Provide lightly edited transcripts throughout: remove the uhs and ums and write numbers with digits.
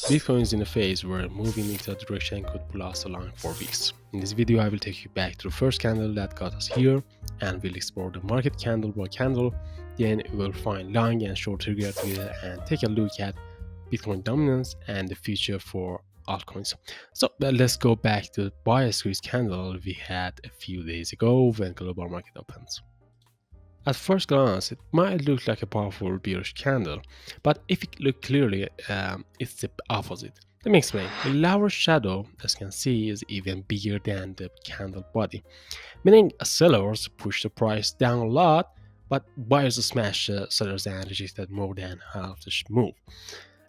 Bitcoin is in a phase where moving into a direction could last along for weeks. In this video, I will take you back to the first candle that got us here, and we'll explore the market candle by candle. Then we will find long and short trigger together and take a look at Bitcoin dominance and the future for altcoins. So let's go back to the buy squeeze candle we had a few days ago when global market opens. At first glance, it might look like a powerful bearish candle, but if you look clearly, it's the opposite. Let me explain. The lower shadow, as you can see, is even bigger than the candle body, meaning sellers push the price down a lot, but buyers smash sellers and rejected more than half the move.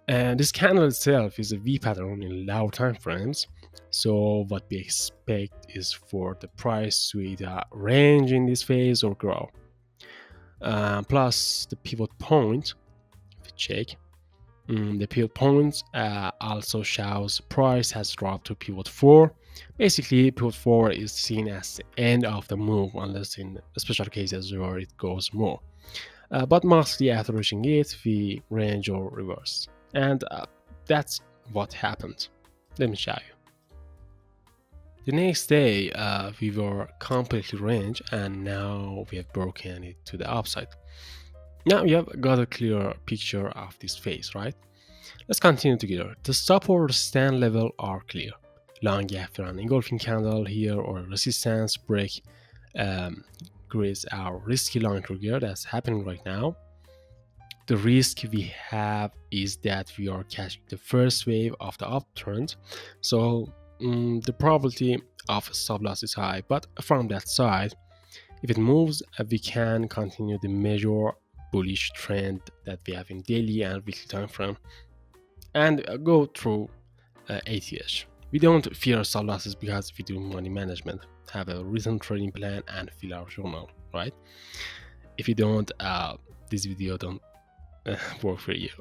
And this candle itself is a V pattern in lower time frames, so what we expect is for the price to either range in this phase or grow. Plus the pivot point, if you check, the pivot point also shows price has dropped to pivot 4. Basically, pivot 4 is seen as the end of the move unless in special cases where it goes more. But mostly after reaching it, we range or reverse. And that's what happened. Let me show you. The next day, we were completely range, and now we have broken it to the upside. Now you have got a clear picture of this phase, right? Let's continue together. The support stand level are clear. Long after an engulfing candle here or a resistance break creates our risky long trigger that's happening right now. The risk we have is that we are catching the first wave of the uptrend, so the probability of stop loss is high. But from that side, if it moves, we can continue the major bullish trend that we have in daily and weekly time frame and go through ATH. We don't fear stop losses because we do money management, have a written trading plan, and fill our journal, right? If you don't, this video don't work for you.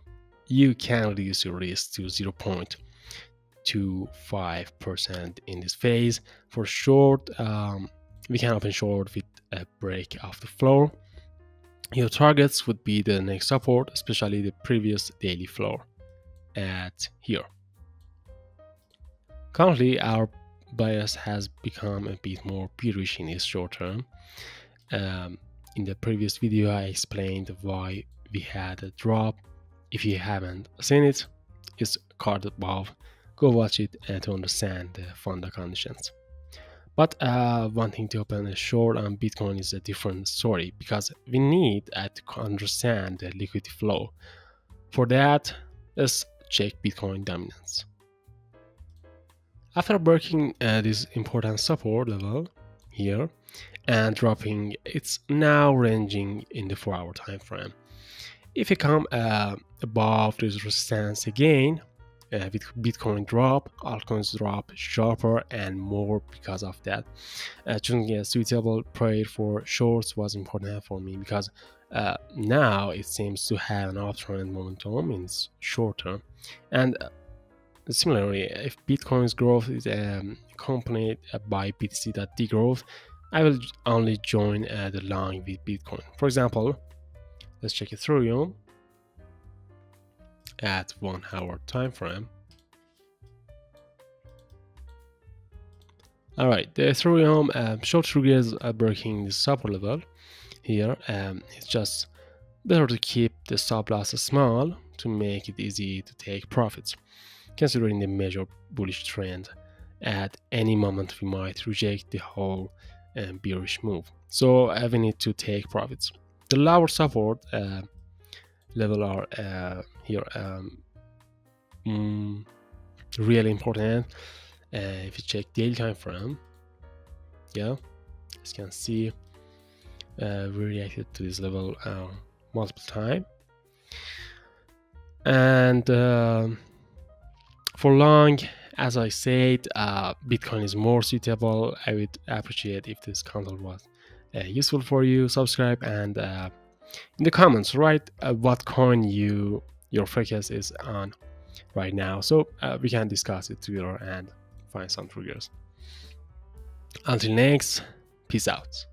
You can reduce your risk to 0.25% in this phase. For short, we can open short with a break of the floor. Your targets would be the next support, especially the previous daily floor at here. Currently, our bias has become a bit more bearish in this short term. In the previous video, I explained why we had a drop. If you haven't seen it, it's card above. Go watch it to understand the funda conditions. But wanting to open a short on Bitcoin is a different story because we need to understand the liquidity flow. For that, let's check Bitcoin dominance. After breaking this important support level here and dropping, it's now ranging in the 4-hour time frame. If you come above this resistance again, with Bitcoin drop, altcoins drop sharper and more because of that. Choosing a suitable pair for shorts was important for me because now it seems to have an uptrend momentum in short term. And similarly, if Bitcoin's growth is accompanied by BTC degrowth, I will only join the long with Bitcoin. For example, let's check Ethereum at 1-hour time frame. All right, the Ethereum short triggers are breaking the support level here. It's just better to keep the stop loss small to make it easy to take profits, considering the major bullish trend. At any moment, we might reject the whole bearish move, so we need to take profits. The lower support level are here really important. If you check daily time frame, yeah, as you can see, we reacted to this level multiple times. And for long, as I said, Bitcoin is more suitable. I would appreciate if this content was useful for you. Subscribe and in the comments write what coin your focus is on right now, so we can discuss it together and find some triggers. Until next, peace out.